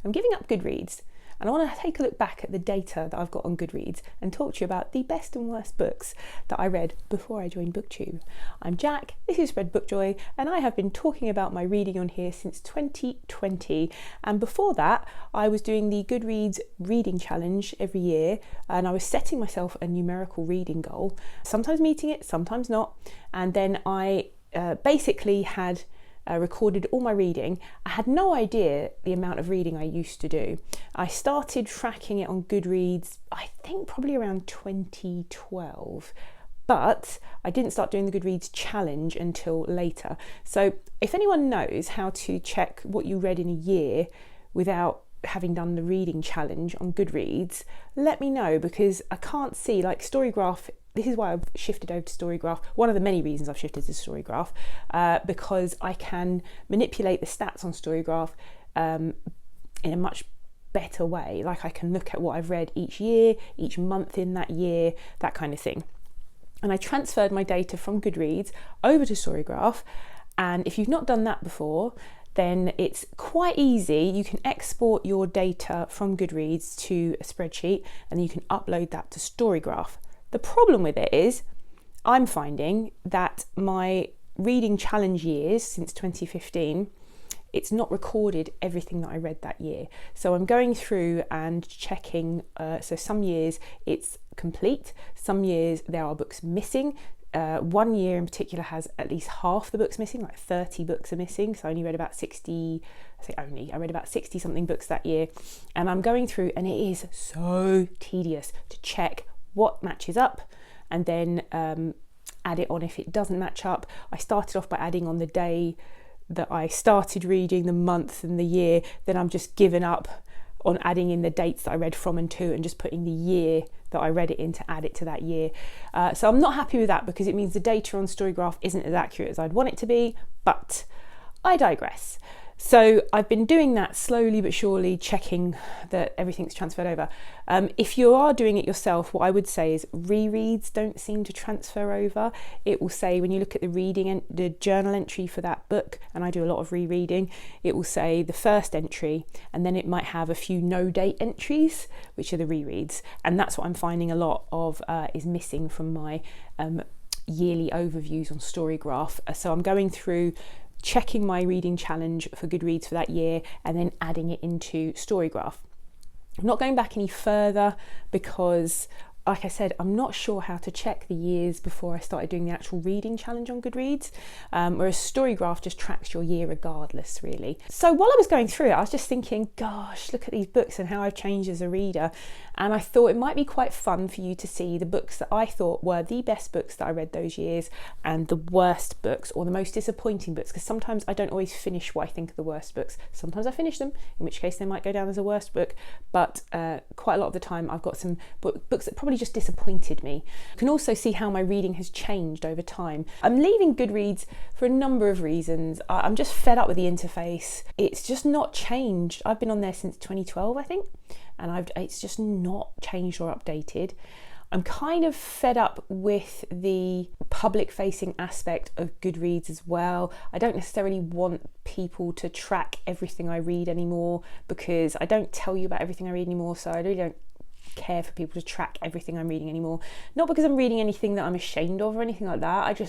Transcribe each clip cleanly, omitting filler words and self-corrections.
I'm giving up Goodreads, and I want to take a look back at the data that I've got on Goodreads and talk to you about the best and worst books that I read before I joined BookTube. I'm Jack, this is Spread Book Joy, and I have been talking about my reading on here since 2020. And before that, I was doing the Goodreads reading challenge every year, and I was setting myself a numerical reading goal, sometimes meeting it, sometimes not. And then I basically had recorded all my reading. I had no idea the amount of reading I used to do. I started tracking it on Goodreads, I think probably around 2012, but I didn't start doing the Goodreads challenge until later. So if anyone knows how to check what you read in a year without having done the reading challenge on Goodreads, let me know, because I can't see, like Storygraph. This is why I've shifted over to Storygraph. One of the many reasons I've shifted to Storygraph, because I can manipulate the stats on Storygraph in a much better way. Like I can look at what I've read each year, each month in that year, that kind of thing. And I transferred my data from Goodreads over to Storygraph. And if you've not done that before, then it's quite easy. You can export your data from Goodreads to a spreadsheet and you can upload that to Storygraph. The problem with it is I'm finding that my reading challenge years since 2015, it's not recorded everything that I read that year. So I'm going through and checking, so some years it's complete, some years there are books missing. One year in particular has at least half the books missing, like 30 books are missing. So I only read about 60, I read about 60 something books that year. And I'm going through and it is so tedious to check what matches up and then add it on if it doesn't match up. I started off by adding on the day that I started reading, the month and the year. Then I'm just given up on adding in the dates that I read from and to and just putting the year that I read it in to add it to that year. So I'm not happy with that because it means the data on Storygraph isn't as accurate as I'd want it to be, but I digress. So I've been doing that slowly but surely, checking that everything's transferred over. If you are doing it yourself, what I would say is rereads don't seem to transfer over. It will say when you look at the reading and the journal entry for that book, and I do a lot of rereading, it will say the first entry and then it might have a few no date entries, which are the rereads. And that's what I'm finding a lot of is missing from my yearly overviews on Storygraph. So I'm going through checking my reading challenge for Goodreads for that year and then adding it into Storygraph. I'm not going back any further because, like I said, I'm not sure how to check the years before I started doing the actual reading challenge on Goodreads, whereas Storygraph just tracks your year regardless, really. So while I was going through it, I was just thinking, gosh, look at these books and how I've changed as a reader. And I thought it might be quite fun for you to see the books that I thought were the best books that I read those years and the worst books or the most disappointing books, because sometimes I don't always finish what I think are the worst books. Sometimes I finish them, in which case they might go down as a worst book, but quite a lot of the time I've got some books that probably just disappointed me. You can also see how my reading has changed over time. I'm leaving Goodreads for a number of reasons. I'm just fed up with the interface. It's just not changed. I've been on there since 2012, I think, and it's just not changed or updated. I'm kind of fed up with the public facing aspect of Goodreads as well. I don't necessarily want people to track everything I read anymore because I don't tell you about everything I read anymore, so I really don't care for people to track everything I'm reading anymore. Not because I'm reading anything that I'm ashamed of or anything like that.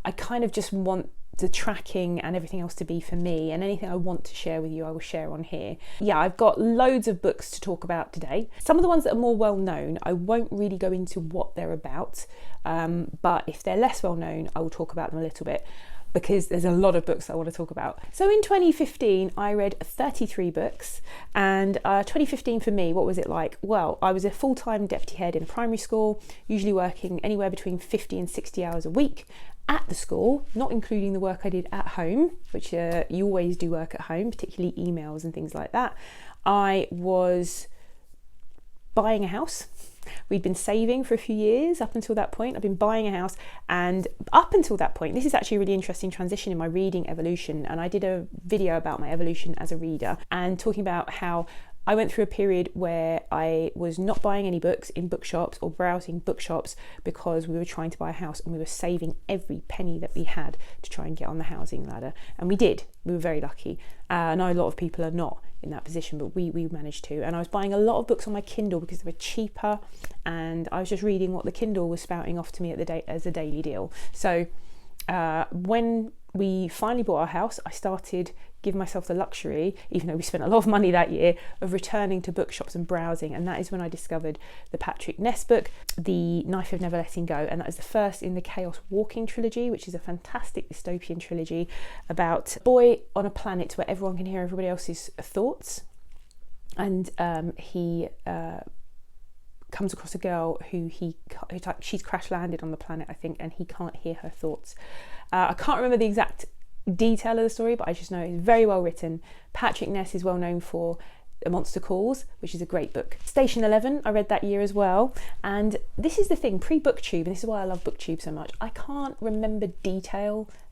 I kind of just want the tracking and everything else to be for me, and anything I want to share with you I will share on here. Yeah, I've got loads of books to talk about today. Some of the ones that are more well known, I won't really go into what they're about, but if they're less well known, I will talk about them a little bit, because there's a lot of books I want to talk about. So in 2015, I read 33 books, and 2015 for me, what was it like? Well, I was a full-time deputy head in a primary school, usually working anywhere between 50 and 60 hours a week at the school, not including the work I did at home, which you always do work at home, particularly emails and things like that. I was buying a house. We'd been saving for a few years up until that point. I've been buying a house, and up until that point, this is actually a really interesting transition in my reading evolution, and I did a video about my evolution as a reader and talking about how I went through a period where I was not buying any books in bookshops or browsing bookshops because we were trying to buy a house and we were saving every penny that we had to try and get on the housing ladder. And we did. We were very lucky. I know a lot of people are not in that position, but we managed to. And I was buying a lot of books on my Kindle because they were cheaper, and I was just reading what the Kindle was spouting off to me as a daily deal. So when we finally bought our house, I started giving myself the luxury, even though we spent a lot of money that year, of returning to bookshops and browsing. And that is when I discovered the Patrick Ness book, The Knife of Never Letting Go. And that is the first in the Chaos Walking trilogy, which is a fantastic dystopian trilogy about a boy on a planet where everyone can hear everybody else's thoughts. And he comes across a girl who she's crash landed on the planet, I think, and he can't hear her thoughts. I can't remember the exact detail of the story, but I just know it's very well written. Patrick Ness is well known for A Monster Calls, which is a great book. Station 11 I read that year as well, and this is the thing, pre-BookTube, and this is why I love BookTube so much, I can't remember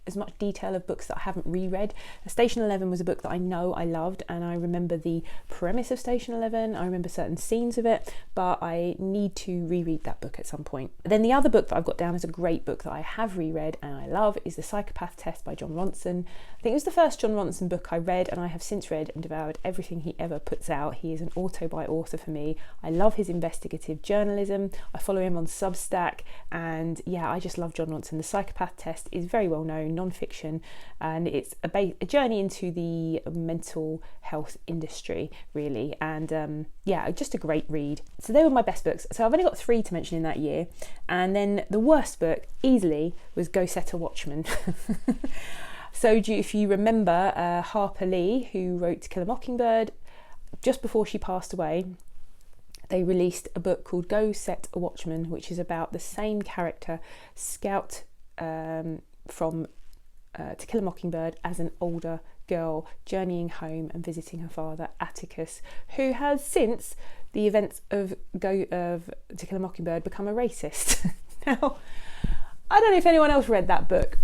as much detail of books that I haven't reread. Station 11 was a book that I know I loved, and I remember the premise of Station 11, I remember certain scenes of it, but I need to reread that book at some point. Then the other book that I've got down as a great book that I have reread and I love is The Psychopath Test by Jon Ronson. I think it was the first Jon Ronson book I read, and I have since read and devoured everything he ever puts out. He is an auto-buy author for me. I love his investigative journalism. I follow him on Substack, and yeah, I just love Jon Ronson. The Psychopath Test is very well known, non-fiction, and it's a journey into the mental health industry, really, and yeah, just a great read. So they were my best books. So I've only got 3 to mention in that year, and then the worst book easily was Go Set a Watchman. So if you remember Harper Lee, who wrote To Kill a Mockingbird, just before she passed away, they released a book called Go Set a Watchman, which is about the same character, Scout, from To Kill a Mockingbird, as an older girl journeying home and visiting her father Atticus, who has since the events of To Kill a Mockingbird become a racist. Now, I don't know if anyone else read that book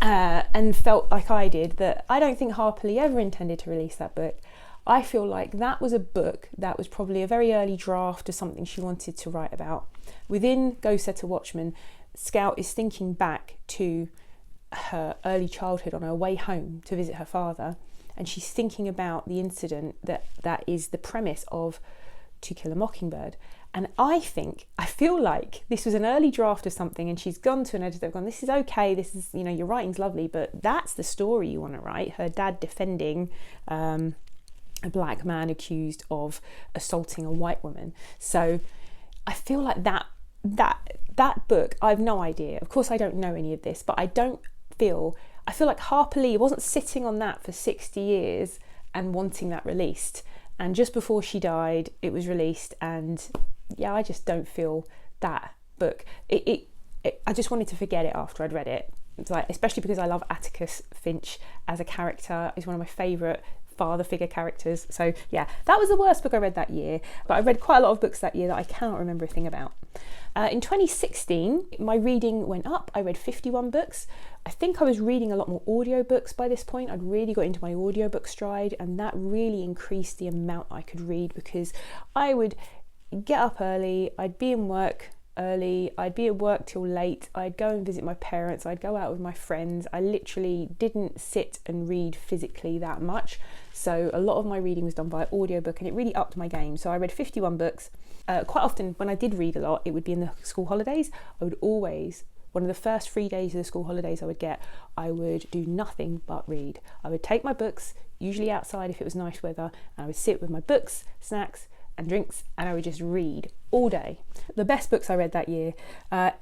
and felt like I did, that I don't think Harper Lee ever intended to release that book. I feel like that was a book that was probably a very early draft of something she wanted to write about. Within Go Set a Watchman, Scout is thinking back to her early childhood on her way home to visit her father, and she's thinking about the incident that is the premise of To Kill a Mockingbird. And I feel like this was an early draft of something, and she's gone to an editor and gone, this is okay, this is, your writing's lovely, but that's the story you want to write. Her dad defending a black man accused of assaulting a white woman. So I feel like that book, I have no idea. Of course I don't know any of this, but I feel like Harper Lee wasn't sitting on that for 60 years and wanting that released. And just before she died, it was released, and yeah, I just don't feel that book. I just wanted to forget it after I'd read it. It's like, especially because I love Atticus Finch as a character. He's one of my favourite father figure characters. So yeah, that was the worst book I read that year, but I read quite a lot of books that year that I cannot remember a thing about. In 2016, my reading went up. I read 51 books. I think I was reading a lot more audiobooks by this point. I'd really got into my audiobook stride, and that really increased the amount I could read, because I would get up early, I'd be in work early, I'd be at work till late, I'd go and visit my parents, I'd go out with my friends. I literally didn't sit and read physically that much, so a lot of my reading was done by audiobook, and it really upped my game. So I read 51 books. Quite often when I did read a lot, it would be in the school holidays. I would always, one of the first 3 days of the school holidays I would do nothing but read. I would take my books, usually outside if it was nice weather, and I would sit with my books, snacks and drinks, and I would just read all day. The best books I read that year,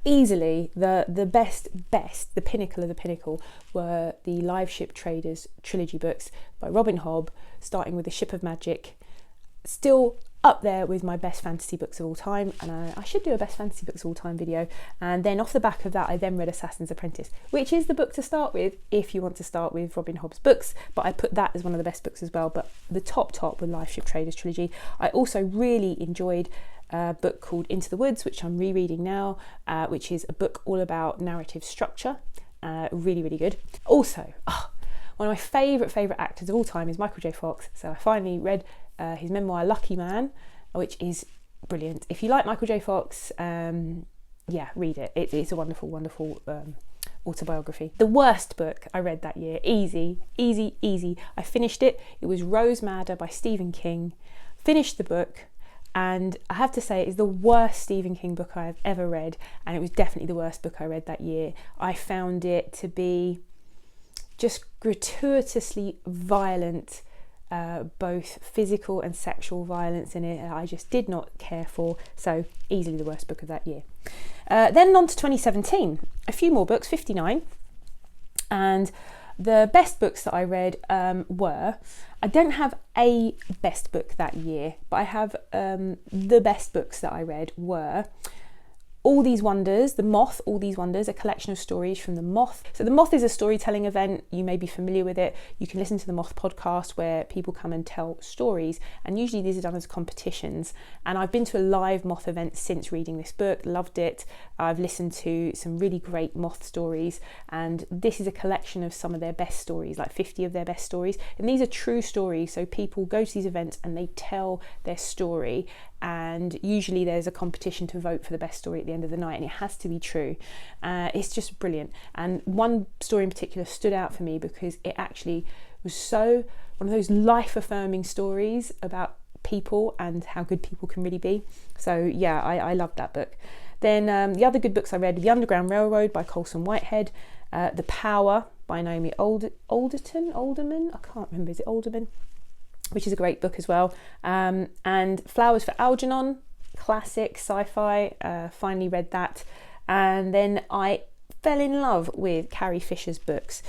easily the best, the pinnacle of the pinnacle, were the Live Ship Traders trilogy books by Robin Hobb, starting with The Ship of Magic. Still up there with my best fantasy books of all time, and I should do a best fantasy books of all time video. And then off the back of that, I then read Assassin's Apprentice, which is the book to start with if you want to start with Robin Hobb's books, but I put that as one of the best books as well. But the top with Live Ship Traders trilogy. I also really enjoyed a book called Into the Woods, which I'm rereading now, which is a book all about narrative structure. Really, really good. Also, one of my favourite actors of all time is Michael J. Fox, so I finally read his memoir Lucky Man, which is brilliant. If you like Michael J. Fox, yeah, read it. It's a wonderful autobiography. The worst book I read that year, easy. I finished it. It was Rose Madder by Stephen King. Finished the book, and I have to say it is the worst Stephen King book I have ever read, and it was definitely the worst book I read that year. I found it to be just gratuitously violent, both physical and sexual violence in it. I just did not care for, so easily the worst book of that year. Then on to 2017, a few more books, 59, and the best books that I read were, I don't have a best book that year, but I have the best books that I read were All These Wonders, The Moth, All These Wonders, a collection of stories from The Moth. So The Moth is a storytelling event. You may be familiar with it. You can listen to The Moth podcast where people come and tell stories, and usually these are done as competitions. And I've been to a live Moth event since reading this book, loved it. I've listened to some really great Moth stories, and this is a collection of some of their best stories, like 50 of their best stories. And these are true stories, so people go to these events and they tell their story, and usually there's a competition to vote for the best story at the end of the night, and it has to be true. It's just brilliant. And one story in particular stood out for me because it actually was so one of those life-affirming stories about people and how good people can really be. So yeah, I loved that book. Then the other good books I read, The Underground Railroad by Colson Whitehead, The Power by Naomi Alderman, I can't remember, is it Alderman? Which is a great book as well. And Flowers for Algernon, classic sci-fi, finally read that. And then I fell in love with Carrie Fisher's books.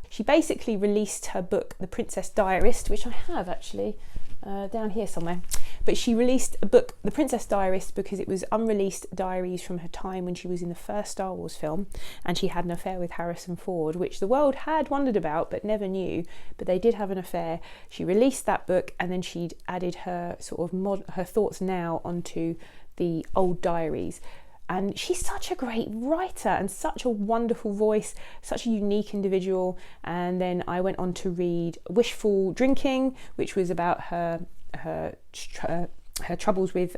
She basically released her book, The Princess Diarist, which I have actually down here somewhere. But she released a book, The Princess Diarist, because it was unreleased diaries from her time when she was in the first Star Wars film, and she had an affair with Harrison Ford, which the world had wondered about but never knew, but they did have an affair. She released that book, and then she'd added her sort of her thoughts now onto the old diaries. And she's such a great writer and such a wonderful voice, such a unique individual. And then I went on to read Wishful Drinking, which was about her troubles with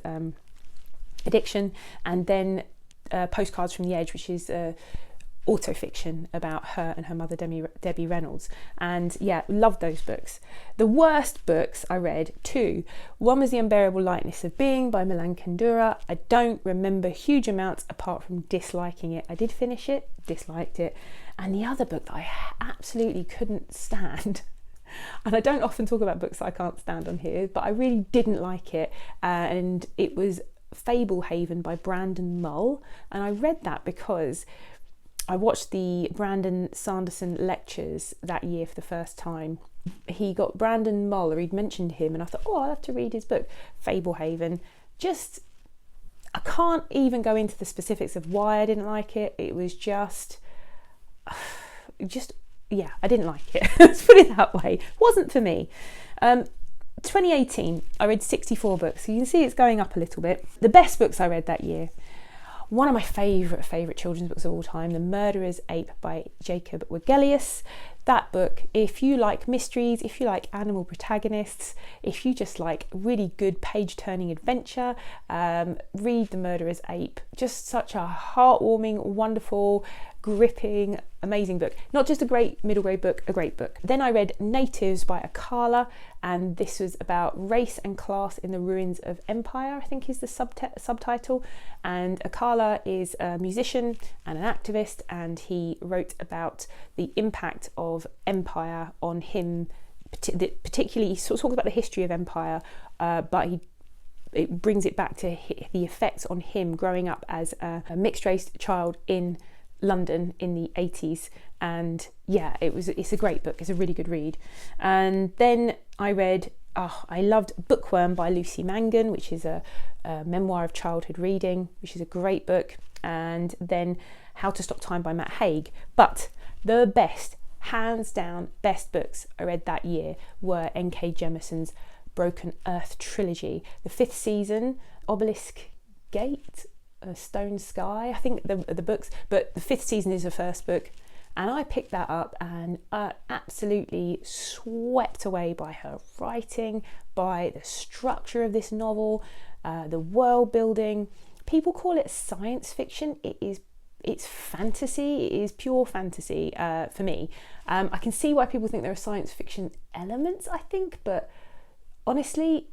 addiction, and then Postcards from the Edge, which is autofiction about her and her mother Debbie Reynolds. And yeah, loved those books. The worst books I read, two. One was The Unbearable Lightness of Being by Milan Kundera. I don't remember huge amounts apart from disliking it. I did finish it, disliked it. And the other book that I absolutely couldn't stand, and I don't often talk about books that I can't stand on here, but I really didn't like it, and it was Fablehaven by Brandon Mull. And I read that because I watched the Brandon Sanderson lectures that year for the first time. He got Brandon Mull, or he'd mentioned him, and I thought, oh, I'll have to read his book, Fablehaven. Just, I can't even go into the specifics of why I didn't like it. It was just, yeah, I didn't like it. Let's put it that way. It wasn't for me. 2018, I read 64 books. So you can see it's going up a little bit. The best books I read that year, one of my favourite children's books of all time, The Murderer's Ape by Jacob Wegelius. That book, if you like mysteries, if you like animal protagonists, if you just like really good page-turning adventure, read The Murderer's Ape. Just such a heartwarming, wonderful, gripping, amazing book. Not just a great middle grade book, a great book. Then I read Natives by Akala, and this was about race and class in the ruins of empire, I think is the subtitle. And Akala is a musician and an activist, and he wrote about the impact of empire on him, particularly he talks about the history of empire, but it brings it back to the effects on him growing up as a mixed-race child in London in the 80s. And yeah, it's a great book. It's a really good read. And then I read, I loved Bookworm by Lucy Mangan, which is a memoir of childhood reading, which is a great book. And then How to Stop Time by Matt Haig. But the best, hands down, best books I read that year were N.K. Jemisin's Broken Earth trilogy. The 5th season, Obelisk Gate, Stone Sky, I think the books, but the 5th season is the first book. And I picked that up and absolutely swept away by her writing, by the structure of this novel, the world building. People call it science fiction. It is it's fantasy. It is pure fantasy for me. I can see why people think there are science fiction elements, I think, but honestly,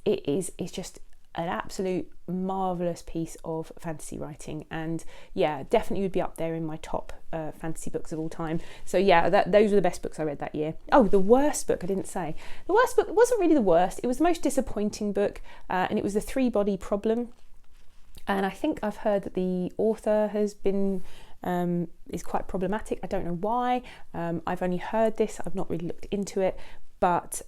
it's just an absolute marvellous piece of fantasy writing, and yeah, definitely would be up there in my top fantasy books of all time. So yeah, those were the best books I read that year. Oh, the worst book, I didn't say. The worst book wasn't really the worst, it was the most disappointing book, and it was The Three-Body Problem. And I think I've heard that the author has been is quite problematic. I don't know why. I've only heard this, I've not really looked into it, but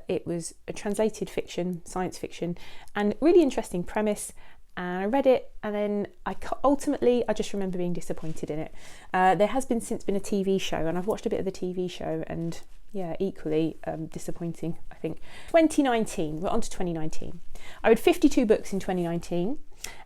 it was a translated fiction, science fiction, and really interesting premise. And I read it, and then ultimately I just remember being disappointed in it. There has since been a TV show, and I've watched a bit of the TV show, and yeah, equally disappointing, I think. 2019, we're on to 2019. I read 52 books in 2019,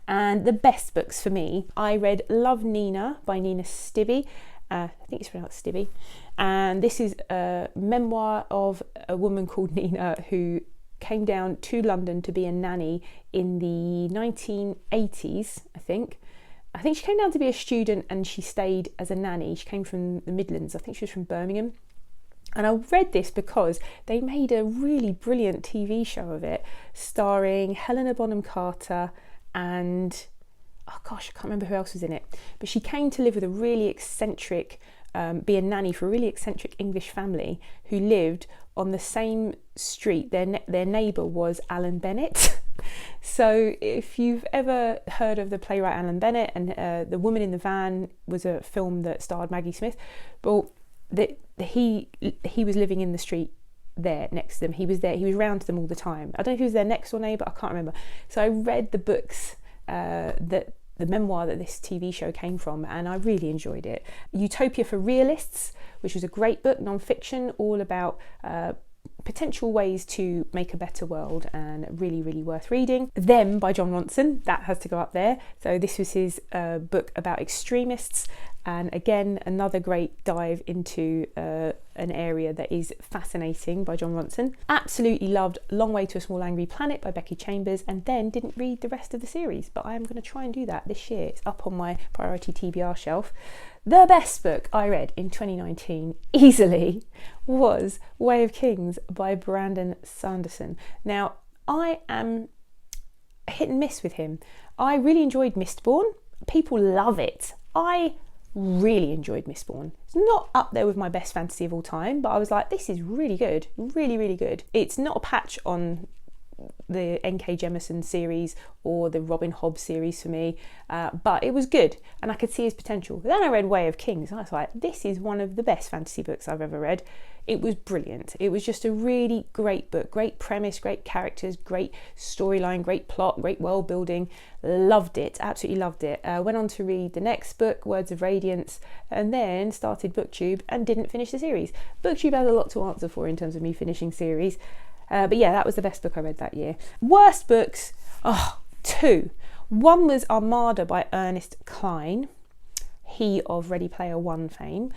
and the best books for me, I read Love Nina by Nina Stibbe. I think it's pronounced Stibbe. And this is a memoir of a woman called Nina who came down to London to be a nanny in the 1980s, I think. I think she came down to be a student and she stayed as a nanny. She came from the Midlands. I think she was from Birmingham. And I read this because they made a really brilliant TV show of it, starring Helena Bonham Carter and, oh gosh, I can't remember who else was in it. But she came to live with a really eccentric, be a nanny for a really eccentric English family who lived on the same street. Their neighbour was Alan Bennett. So if you've ever heard of the playwright Alan Bennett, and The Woman in the Van was a film that starred Maggie Smith, well, he was living in the street there next to them. He was round to them all the time. I don't know if he was their next door neighbour, I can't remember. So I read the books the memoir that this TV show came from, and I really enjoyed it. Utopia for Realists, which was a great book, non-fiction, all about potential ways to make a better world, and really, really worth reading. Them by John Ronson, that has to go up there. So this was his book about extremists, and again, another great dive into an area that is fascinating by John Ronson. Absolutely loved Long Way to a Small Angry Planet by Becky Chambers, and then didn't read the rest of the series, but I am going to try and do that this year. It's up on my priority TBR shelf. The best book I read in 2019 easily was Way of Kings by Brandon Sanderson. Now, I am hit and miss with him. I really enjoyed Mistborn. People love it. I really enjoyed Mistborn. It's not up there with my best fantasy of all time, but I was like, this is really good. Really, really good. It's not a patch on the N.K. Jemisin series or the Robin Hobb series for me, but it was good and I could see his potential. Then I read Way of Kings and I was like, this is one of the best fantasy books I've ever read. It was brilliant. It was just a really great book, great premise, great characters, great storyline, great plot, great world building. Loved it, absolutely loved it. Went on to read the next book, Words of Radiance, and then started BookTube and didn't finish the series. BookTube has a lot to answer for in terms of me finishing series. But yeah, that was the best book I read that year. Worst books, two. One was Armada by Ernest Cline, he of Ready Player One fame.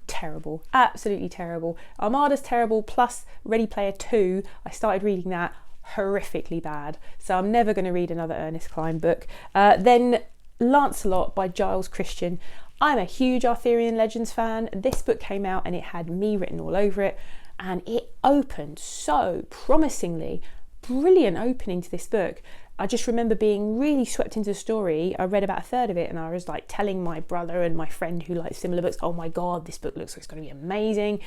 Terrible, absolutely terrible. Armada's terrible, plus Ready Player 2, I started reading that, horrifically bad. So I'm never going to read another Ernest Cline book. Then Lancelot by Giles Christian. I'm a huge Arthurian Legends fan. This book came out and it had me written all over it. And it opened so promisingly. Brilliant opening to this book. I just remember being really swept into the story. I read about a third of it and I was like telling my brother and my friend who likes similar books, oh my God, this book looks like it's going to be amazing.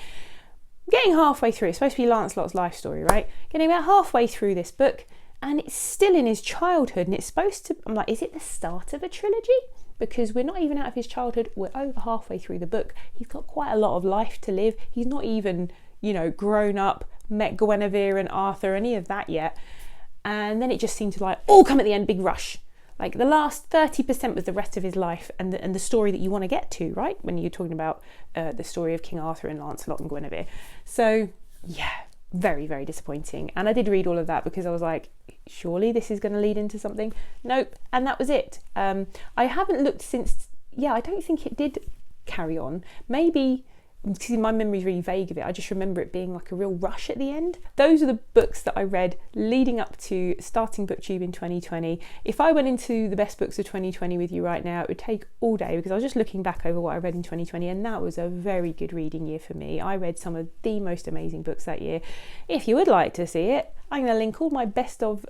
Getting halfway through, it's supposed to be Lancelot's life story, right? Getting about halfway through this book and it's still in his childhood and it's supposed to, I'm like, is it the start of a trilogy? Because we're not even out of his childhood. We're over halfway through the book. He's got quite a lot of life to live. He's not even, grown up, met Guinevere and Arthur, any of that yet. And then it just seemed to like all come at the end, big rush. Like the last 30% was the rest of his life and the story that you want to get to, right? When you're talking about the story of King Arthur and Lancelot and Guinevere. So yeah, very, very disappointing. And I did read all of that because I was like, surely this is going to lead into something. Nope. And that was it. I haven't looked since, I don't think it did carry on. Maybe see, my memory's really vague of it. I just remember it being like a real rush at the end. Those are the books that I read leading up to starting BookTube in 2020. If I went into the best books of 2020 with you right now, it would take all day, because I was just looking back over what I read in 2020, and that was a very good reading year for me. I read some of the most amazing books that year. If you would like to see it, I'm going to link all my best of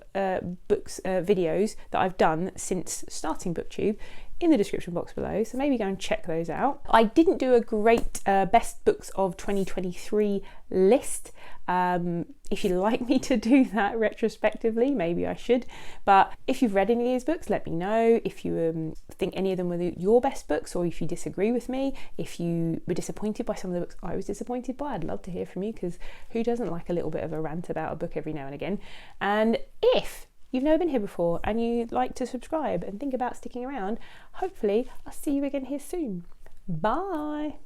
books videos that I've done since starting BookTube in the description box below, so maybe go and check those out. I didn't do a great best books of 2023 list. If you'd like me to do that retrospectively, maybe I should. But if you've read any of these books, let me know. If you think any of them were your best books, or if you disagree with me, if you were disappointed by some of the books I was disappointed by, I'd love to hear from you, because who doesn't like a little bit of a rant about a book every now and again? And if you've never been here before and you'd like to subscribe and think about sticking around, hopefully I'll see you again here soon. Bye.